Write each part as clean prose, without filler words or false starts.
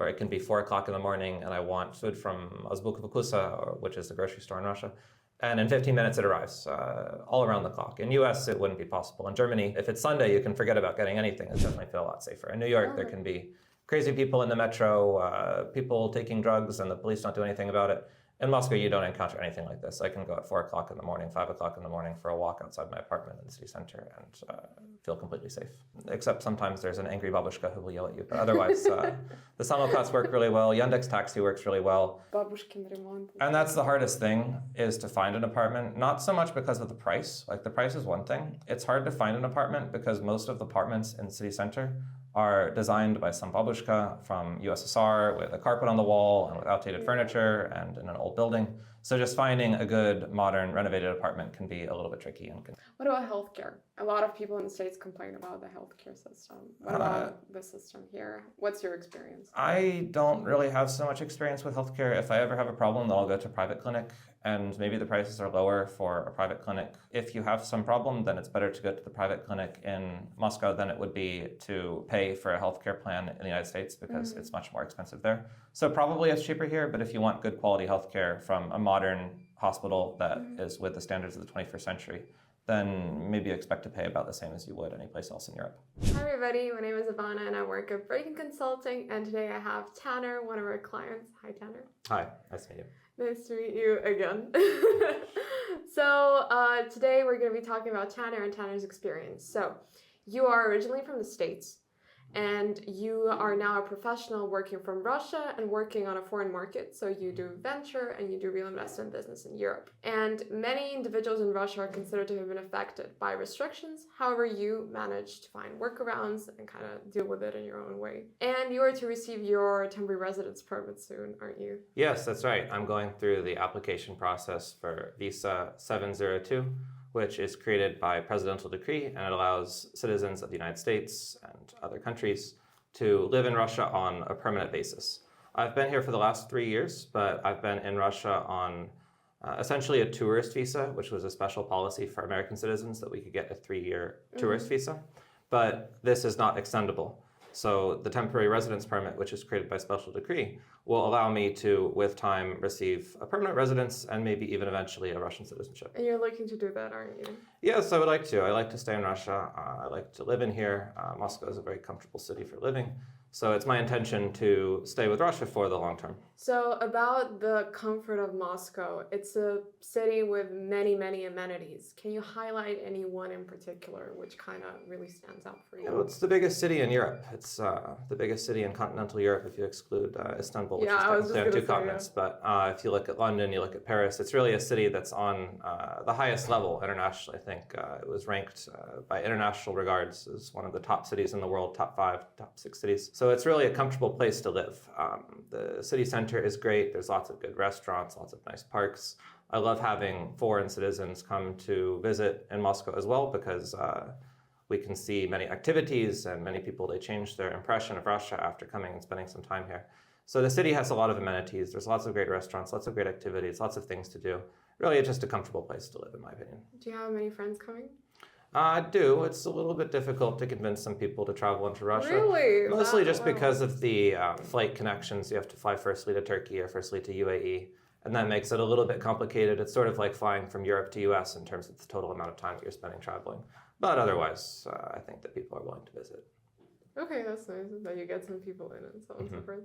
or it can be 4 o'clock in the morning and I want food from Azbukovkusa, which is the grocery store in Russia. And in 15 minutes it arrives, all around the clock. In US, it wouldn't be possible. In Germany, if it's Sunday, you can forget about getting anything. It definitely feel a lot safer. In New York, there can be crazy people in the metro, people taking drugs, and the police don't do anything about it. In Moscow, you don't encounter anything like this. I can go at 4 o'clock in the morning, 5 o'clock in the morning for a walk outside my apartment in the city center and feel completely safe. Except sometimes there's an angry babushka who will yell at you. But otherwise, the samokats work really well. Yandex Taxi works really well. And that's the hardest thing, is to find an apartment. Not so much because of the price. Like, the price is one thing. It's hard to find an apartment because most of the apartments in the city center are designed by some babushka from USSR with a carpet on the wall and with outdated furniture and in an old building. So just finding a good, modern, renovated apartment can be a little bit tricky. What about healthcare? A lot of people in the States complain about the healthcare system. What about the system here? What's your experience? I don't really have so much experience with healthcare. If I ever have a problem, then I'll go to a private clinic, and maybe the prices are lower for a private clinic. If you have some problem, then it's better to go to the private clinic in Moscow than it would be to pay for a healthcare plan in the United States, because it's much more expensive there. So probably it's cheaper here, but if you want good quality healthcare from a modern hospital that is with the standards of the 21st century, then maybe expect to pay about the same as you would any place else in Europe. Hi everybody, my name is Ivanna and I work at Breaking Consulting, and today I have Tanner, one of our clients. Hi Tanner. Hi, nice to meet you. Nice to meet you again. So today we're going to be talking about Tanner and Tanner's experience. So you are originally from the States, and you are now a professional working from Russia and working on a foreign market. So you do venture and you do real investment business in Europe. And many individuals in Russia are considered to have been affected by restrictions. However, you managed to find workarounds and kind of deal with it in your own way. And you are to receive your temporary residence permit soon, aren't you? Yes, that's right. I'm going through the application process for Visa 702, which is created by presidential decree, and it allows citizens of the United States and other countries to live in Russia on a permanent basis. I've been here for the last 3 years, but I've been in Russia on essentially a tourist visa, which was a special policy for American citizens that we could get a 3-year tourist visa. But this is not extendable. So the temporary residence permit, which is created by special decree, will allow me to, with time, receive a permanent residence and maybe even eventually a Russian citizenship. And you're looking to do that, aren't you? Yes, I would like to. I like to stay in Russia. I like to live in here. Moscow is a very comfortable city for living. So it's my intention to stay with Russia for the long term. So about the comfort of Moscow, it's a city with many, many amenities. Can you highlight any one in particular which kind of really stands out for you? Well, it's the biggest city in Europe. It's the biggest city in continental Europe if you exclude Istanbul, which is technically on 2 continents. But if you look at London, you look at Paris, it's really a city that's on the highest level internationally. I think it was ranked by international regards as one of the top cities in the world, top 5, top 6 cities. So it's really a comfortable place to live. The city center is great. There's lots of good restaurants, lots of nice parks. I love having foreign citizens come to visit in Moscow as well, because we can see many activities, and many people, they change their impression of Russia after coming and spending some time here. So the city has a lot of amenities. There's lots of great restaurants, lots of great activities, lots of things to do. Really, it's just a comfortable place to live, in my opinion. Do you have many friends coming? I do. It's a little bit difficult to convince some people to travel into Russia. Really? Mostly just because of the flight connections. You have to fly firstly to Turkey or firstly to UAE, and that makes it a little bit complicated. It's sort of like flying from Europe to US in terms of the total amount of time that you're spending traveling. But otherwise, I think that people are willing to visit. Okay, that's nice that you get some people in and so on and so forth.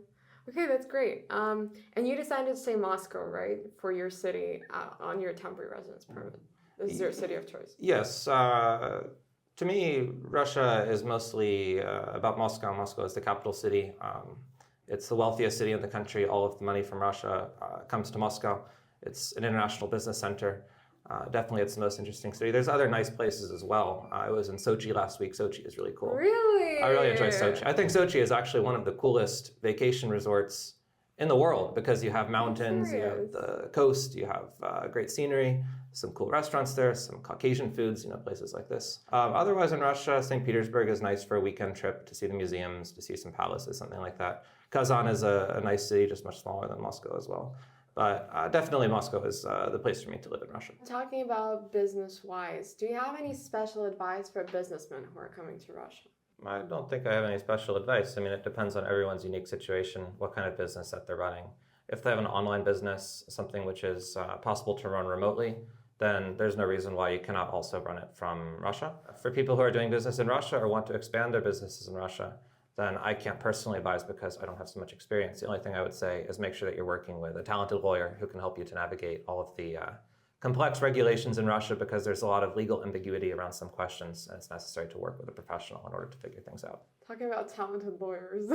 Okay, that's great. And you decided to stay in Moscow, right, for your city on your temporary residence permit. This is your city of choice. Yes. To me, Russia is mostly about Moscow. Moscow is the capital city. It's the wealthiest city in the country. All of the money from Russia comes to Moscow. It's an international business center. Definitely, it's the most interesting city. There's other nice places as well. I was in Sochi last week. Sochi is really cool. Really? I really enjoy Sochi. I think Sochi is actually one of the coolest vacation resorts in the world, because you have mountains, you have the coast, you have great scenery, some cool restaurants there, some Caucasian foods, places like this. Otherwise in Russia, St. Petersburg is nice for a weekend trip to see the museums, to see some palaces, something like that. Kazan is a nice city, just much smaller than Moscow as well. But definitely Moscow is the place for me to live in Russia. Talking about business-wise, do you have any special advice for businessmen who are coming to Russia? I don't think I have any special advice. I mean, it depends on everyone's unique situation, what kind of business that they're running. If they have an online business, something which is possible to run remotely, then there's no reason why you cannot also run it from Russia. For people who are doing business in Russia or want to expand their businesses in Russia, then I can't personally advise because I don't have so much experience. The only thing I would say is make sure that you're working with a talented lawyer who can help you to navigate all of the complex regulations in Russia, because there's a lot of legal ambiguity around some questions, and it's necessary to work with a professional in order to figure things out. Talking about talented lawyers.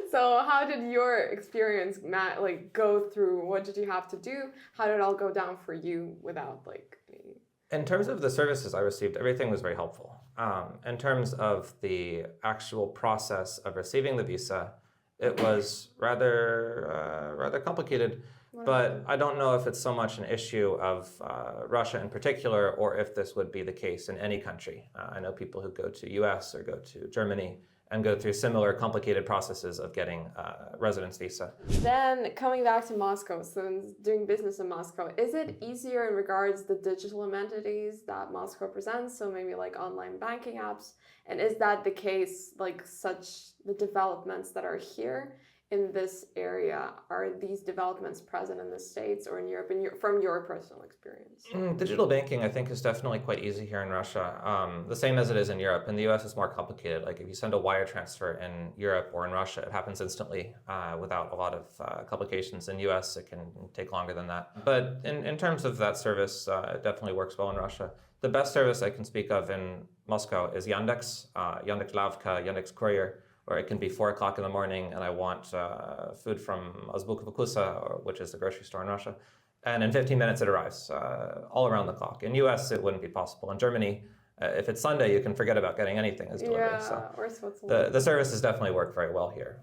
So how did your experience, Matt, go through? What did you have to do? How did it all go down for you without any... In terms of the services I received, everything was very helpful. In terms of the actual process of receiving the visa, it was rather complicated. But I don't know if it's so much an issue of Russia in particular, or if this would be the case in any country. I know people who go to US or go to Germany and go through similar complicated processes of getting a residence visa. Then coming back to Moscow, so doing business in Moscow, is it easier in regards to the digital amenities that Moscow presents? So maybe like online banking apps. And is that the case, the developments that are here in this area, are these developments present in the States or in Europe, from your personal experience? Digital banking, I think, is definitely quite easy here in Russia, the same as it is in Europe. In the US, it's more complicated. Like if you send a wire transfer in Europe or in Russia, it happens instantly without a lot of complications. In US, it can take longer than that. But in terms of that service, it definitely works well in Russia. The best service I can speak of in Moscow is Yandex, Yandex Lavka, Yandex Courier, or it can be 4 o'clock in the morning and I want food from Azbuka, which is the grocery store in Russia. And in 15 minutes it arrives, all around the clock. In US, it wouldn't be possible. In Germany, if it's Sunday, you can forget about getting anything as delivery. Yeah, so or Switzerland. The services definitely work very well here,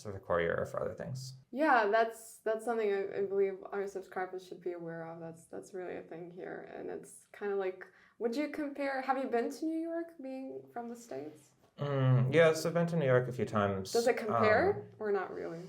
for the courier or for other things. Yeah, that's something I believe our subscribers should be aware of. That's really a thing here. And it's kind of like, would you compare, have you been to New York being from the States? Yes, I've been to New York a few times. Does it compare or not really?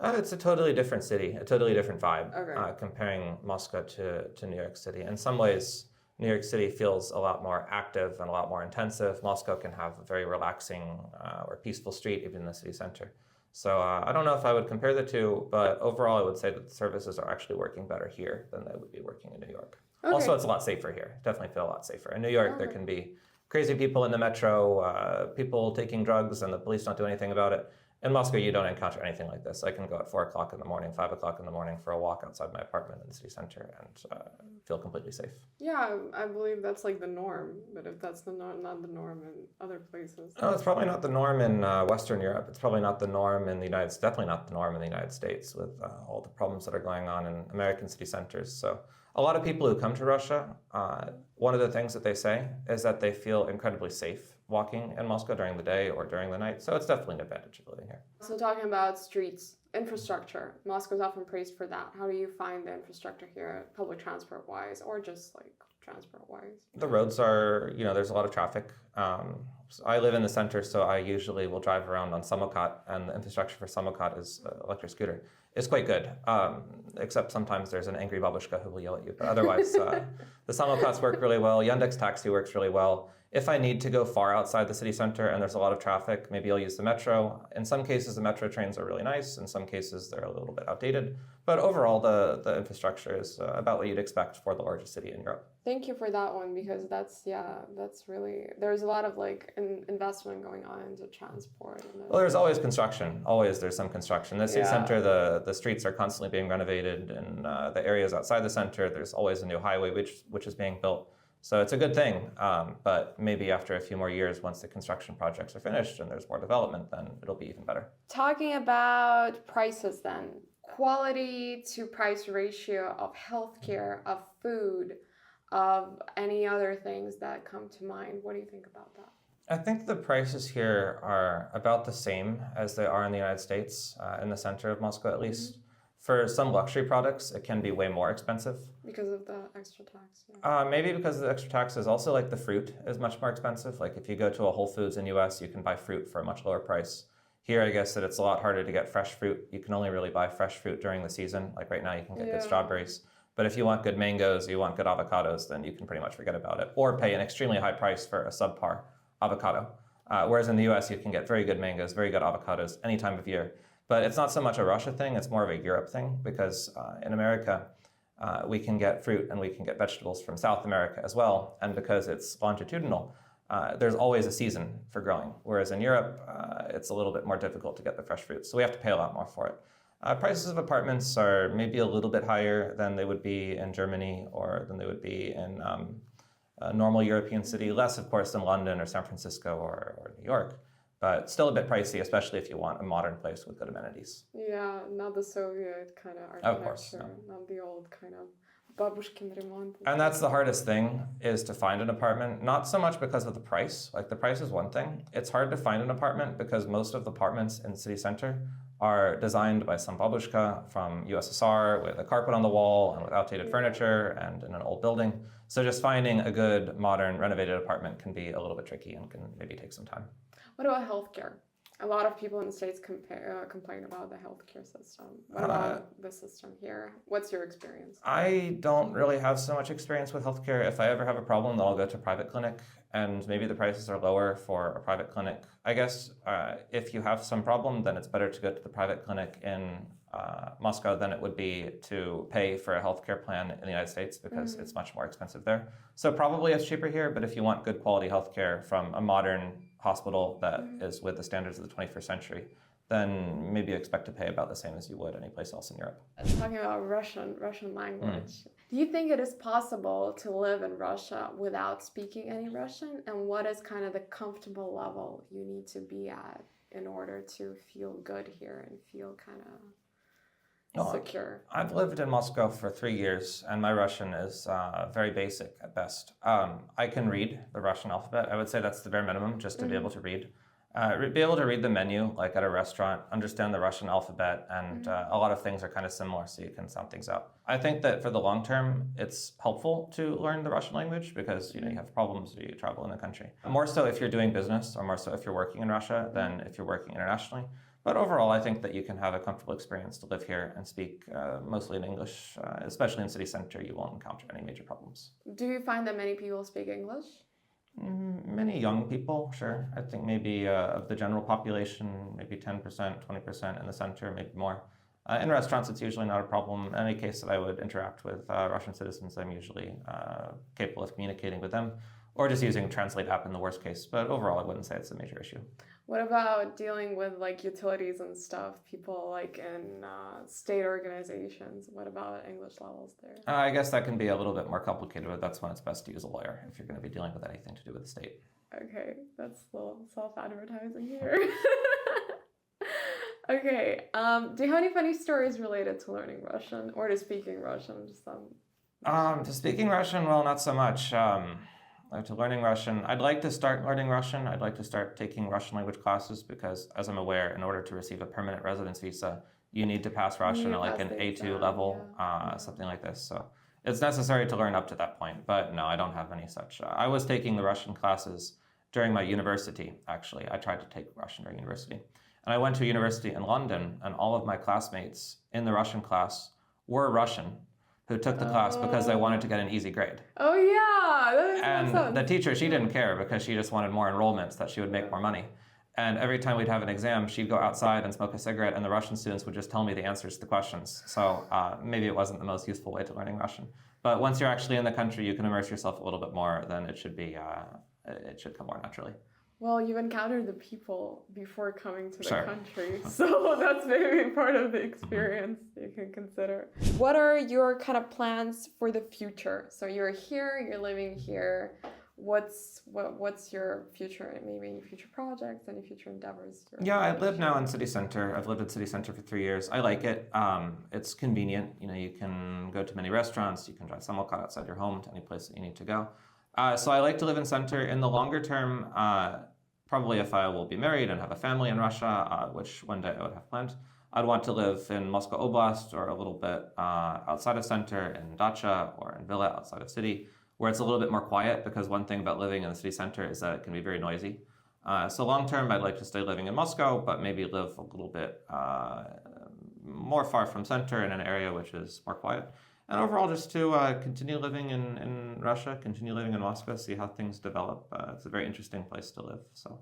It's a totally different city, a totally different vibe, Okay. comparing Moscow to New York City. In some ways, New York City feels a lot more active and a lot more intensive. Moscow can have a very relaxing or peaceful street, even in the city center. So I don't know if I would compare the two, but overall I would say that the services are actually working better here than they would be working in New York. Okay. Also, it's a lot safer here. Definitely feel a lot safer. In New York, there can be crazy people in the metro, people taking drugs, and the police don't do anything about it. In Moscow, you don't encounter anything like this. I can go at 4 o'clock in the morning, 5 o'clock in the morning for a walk outside my apartment in the city center and feel completely safe. Yeah, I believe that's like the norm, but if that's not the norm in other places. No, it's probably not the norm in Western Europe. It's probably not the norm in the United States, definitely not the norm in the United States with all the problems that are going on in American city centers. So a lot of people who come to Russia, one of the things that they say is that they feel incredibly safe walking in Moscow during the day or during the night. So it's definitely an advantage of living here. So talking about streets, infrastructure, Moscow is often praised for that. How do you find the infrastructure here, public transport wise, or just like transport wise? The roads are, there's a lot of traffic. So I live in the center, so I usually will drive around on Samokat, and the infrastructure for Samokat is electric scooter. It's quite good, except sometimes there's an angry babushka who will yell at you. But otherwise, the Samokats work really well. Yandex Taxi works really well. If I need to go far outside the city center and there's a lot of traffic, maybe I'll use the metro. In some cases, the metro trains are really nice. In some cases, they're a little bit outdated. But overall, the infrastructure is about what you'd expect for the largest city in Europe. Thank you for that one, because that's really, there's a lot of investment going on into transport. Well, there's always construction. Always there's some construction. The city center, the streets are constantly being renovated, and the areas outside the center, there's always a new highway which is being built. So it's a good thing, but maybe after a few more years, once the construction projects are finished and there's more development, then it'll be even better. Talking about prices then, quality to price ratio of healthcare, of food, of any other things that come to mind. What do you think about that? I think the prices here are about the same as they are in the United States, in the center of Moscow at least. For some luxury products, it can be way more expensive. Because of the extra tax? Yeah. Maybe because of the extra tax is also like the fruit is much more expensive. Like if you go to a Whole Foods in US, you can buy fruit for a much lower price. Here, I guess that it's a lot harder to get fresh fruit. You can only really buy fresh fruit during the season. Like right now, you can get good strawberries. But if you want good mangoes, you want good avocados, then you can pretty much forget about it. Or pay an extremely high price for a subpar avocado. Whereas in the US, you can get very good mangoes, very good avocados any time of year. But it's not so much a Russia thing, it's more of a Europe thing, because in America, we can get fruit and we can get vegetables from South America as well. And because it's longitudinal, there's always a season for growing. Whereas in Europe, it's a little bit more difficult to get the fresh fruits. So we have to pay a lot more for it. Prices of apartments are maybe a little bit higher than they would be in Germany or than they would be in a normal European city. Less, of course, than London or San Francisco or New York. But still a bit pricey, especially if you want a modern place with good amenities. Yeah, not the Soviet kind of architecture, of course, no. Not the old kind of babushkin remont. And that's the hardest thing, is to find an apartment. Not so much because of the price. Like, the price is one thing. It's hard to find an apartment because most of the apartments in the city center are designed by some babushka from USSR with a carpet on the wall and with outdated furniture and in an old building. So just finding a good, modern, renovated apartment can be a little bit tricky and can maybe take some time. What about healthcare? A lot of people in the States complain about the healthcare system. What about the system here? What's your experience? I don't really have so much experience with healthcare. If I ever have a problem, then I'll go to a private clinic, and maybe the prices are lower for a private clinic. I guess if you have some problem, then it's better to go to the private clinic in Moscow than it would be to pay for a healthcare plan in the United States, because it's much more expensive there. So probably it's cheaper here, but if you want good quality healthcare from a modern hospital that is with the standards of the 21st century, then maybe you expect to pay about the same as you would any place else in Europe. Talking about Russian language, do you think it is possible to live in Russia without speaking any Russian? And what is kind of the comfortable level you need to be at in order to feel good here and feel kind of secure? I've lived in Moscow for 3 years, and my Russian is very basic at best. I can read the Russian alphabet. I would say that's the bare minimum, just to be able to read. Be able to read the menu, like at a restaurant, understand the Russian alphabet, and a lot of things are kind of similar, so you can sound things out. I think that for the long term, it's helpful to learn the Russian language because you have problems when you travel in the country. More so if you're doing business, or more so if you're working in Russia than if you're working internationally. But overall, I think that you can have a comfortable experience to live here and speak mostly in English, especially in city center. You won't encounter any major problems. Do you find that many people speak English? Many young people, sure. I think maybe of the general population, maybe 10%, 20% in the center, maybe more. In restaurants, it's usually not a problem. In any case that I would interact with Russian citizens, I'm usually capable of communicating with them, or just using Translate app in the worst case. But overall, I wouldn't say it's a major issue. What about dealing with like utilities and stuff? People like in state organizations. What about English levels there? I guess that can be a little bit more complicated, but that's when it's best to use a lawyer if you're going to be dealing with anything to do with the state. Okay, that's a little self-advertising here. Okay, do you have any funny stories related to learning Russian or to speaking Russian? Just to speaking Russian, well, not so much. To learning Russian, I'd like to start learning Russian. I'd like to start taking Russian language classes because, as I'm aware, in order to receive a permanent residence visa, you need to pass Russian at like an A2 level, something like this. So it's necessary to learn up to that point. But no, I don't have any such. I was taking the Russian classes during my university, actually. I tried to take Russian during university. And I went to a university in London, and all of my classmates in the Russian class were Russian, who took the class because they wanted to get an easy grade. Oh yeah, that makes and sense. The teacher, she didn't care because she just wanted more enrollments, that she would make more money. And every time we'd have an exam, she'd go outside and smoke a cigarette, and the Russian students would just tell me the answers to the questions. So maybe it wasn't the most useful way to learning Russian. But once you're actually in the country, you can immerse yourself a little bit more, then it should be, it should come more naturally. Well, you've encountered the people before coming to the country, so that's maybe part of the experience you can consider. What are your kind of plans for the future? So you're here, you're living here. What's your future, maybe any future projects, any future endeavors? Yeah, I live now in city center. I've lived in city center for 3 years. I like it. It's convenient. You can go to many restaurants. You can drive samokhat outside your home to any place that you need to go. So I like to live in center. In the longer term, probably if I will be married and have a family in Russia, which one day I would have planned, I'd want to live in Moscow Oblast or a little bit outside of center in dacha or in villa outside of city, where it's a little bit more quiet, because one thing about living in the city center is that it can be very noisy. So long term, I'd like to stay living in Moscow, but maybe live a little bit more far from center in an area which is more quiet. And overall, just to continue living in Russia, continue living in Moscow, see how things develop. It's a very interesting place to live. So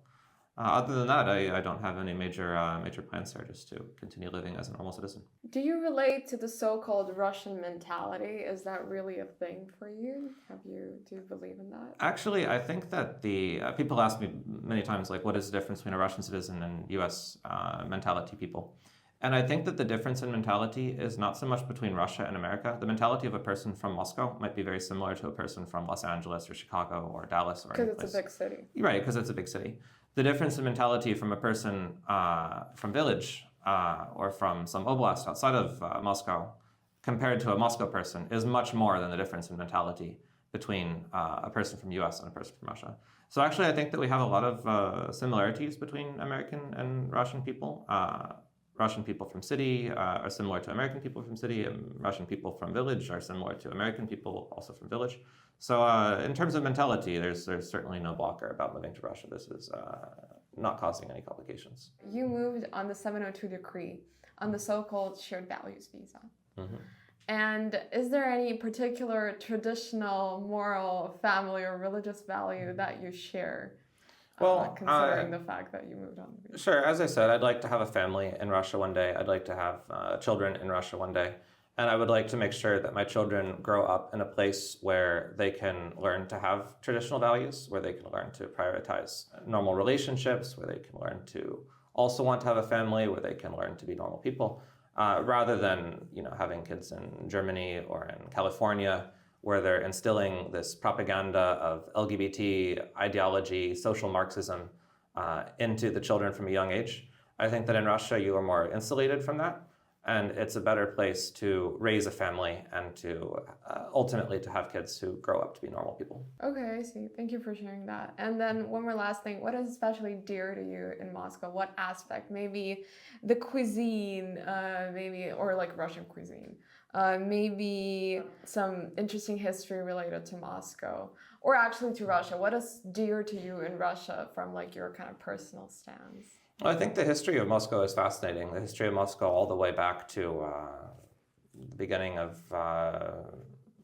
Other than that, I don't have any major plans there, just to continue living as a normal citizen. Do you relate to the so-called Russian mentality? Is that really a thing for you? Do you believe in that? Actually, I think that the people ask me many times, like, what is the difference between a Russian citizen and U.S. Mentality people? And I think that the difference in mentality is not so much between Russia and America. The mentality of a person from Moscow might be very similar to a person from Los Angeles or Chicago or Dallas or any place. Because it's a big city. Right, because it's a big city. The difference in mentality from a person from village or from some oblast outside of Moscow compared to a Moscow person is much more than the difference in mentality between a person from US and a person from Russia. So actually, I think that we have a lot of similarities between American and Russian people. Russian people from city are similar to American people from city, and Russian people from village are similar to American people also from village. So in terms of mentality, there's certainly no blocker about moving to Russia. This is not causing any complications. You moved on the 702 decree on the so-called shared values visa. Mm-hmm. And is there any particular traditional, moral, family, or religious value that you share? Well, considering the fact that you moved on. Sure. As I said, I'd like to have a family in Russia one day. I'd like to have children in Russia one day. And I would like to make sure that my children grow up in a place where they can learn to have traditional values, where they can learn to prioritize normal relationships, where they can learn to also want to have a family, where they can learn to be normal people, rather than having kids in Germany or in California, where they're instilling this propaganda of LGBT ideology, social Marxism into the children from a young age. I think that in Russia, you are more insulated from that. And it's a better place to raise a family and to ultimately to have kids who grow up to be normal people. Okay, I see. Thank you for sharing that. And then one more last thing. What is especially dear to you in Moscow? What aspect? Maybe the cuisine, or like Russian cuisine. Maybe some interesting history related to Moscow, or actually to Russia. What is dear to you in Russia from like your kind of personal stance? Well, I think the history of Moscow is fascinating. The history of Moscow all the way back to the beginning of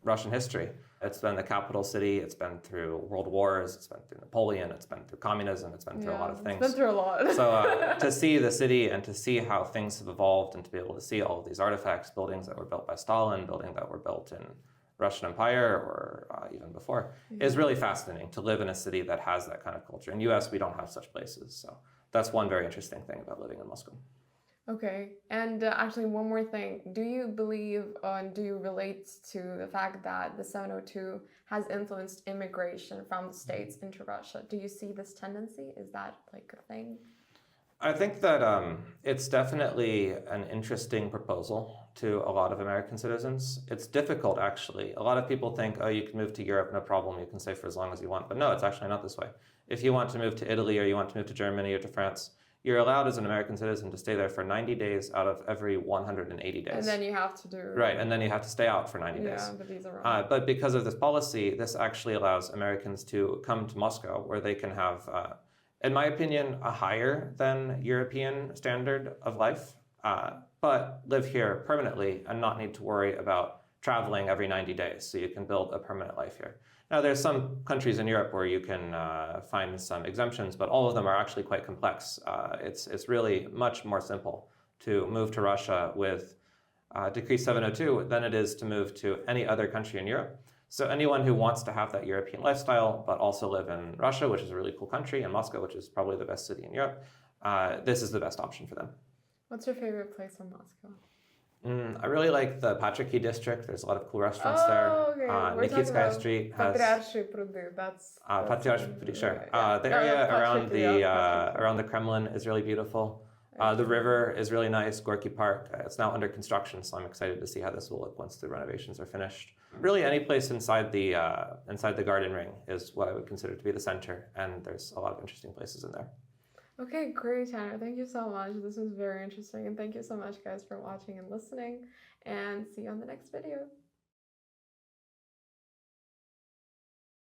Russian history. It's been the capital city. It's been through world wars. It's been through Napoleon. It's been through communism. It's been through a lot of things. It's been through a lot. So to see the city and to see how things have evolved and to be able to see all of these artifacts, buildings that were built by Stalin, buildings that were built in Russian Empire or even before, is really fascinating to live in a city that has that kind of culture. In the US, we don't have such places. So that's one very interesting thing about living in Moscow. Okay, and actually one more thing. Do you believe and do you relate to the fact that the 702 has influenced immigration from the States into Russia? Do you see this tendency? Is that like a thing? I think that it's definitely an interesting proposal to a lot of American citizens. It's difficult, actually. A lot of people think, oh, you can move to Europe, no problem, you can stay for as long as you want. But no, it's actually not this way. If you want to move to Italy or you want to move to Germany or to France, you're allowed as an American citizen to stay there for 90 days out of every 180 days. And then you have to do... Right, and then you have to stay out for 90 days. Yeah, the visa wrong. But because of this policy, this actually allows Americans to come to Moscow where they can have, in my opinion, a higher than European standard of life, but live here permanently and not need to worry about traveling every 90 days. So you can build a permanent life here. Now, there's some countries in Europe where you can find some exemptions, but all of them are actually quite complex. It's really much more simple to move to Russia with Decree 702 than it is to move to any other country in Europe. So anyone who wants to have that European lifestyle, but also live in Russia, which is a really cool country, and Moscow, which is probably the best city in Europe, this is the best option for them. What's your favorite place in Moscow? I really like the Patriarchy district. There's a lot of cool restaurants there. Okay. Nikitskaya Street has Patriarchy Prudy. That's Patriarchy, sure. Yeah. The area around the Kremlin is really beautiful. The river is really nice. Gorky Park. It's now under construction, so I'm excited to see how this will look once the renovations are finished. Really, any place inside the garden ring is what I would consider to be the center, and there's a lot of interesting places in there. Okay, great, Tanner. Thank you so much. This was very interesting, and thank you so much, guys, for watching and listening, and see you on the next video.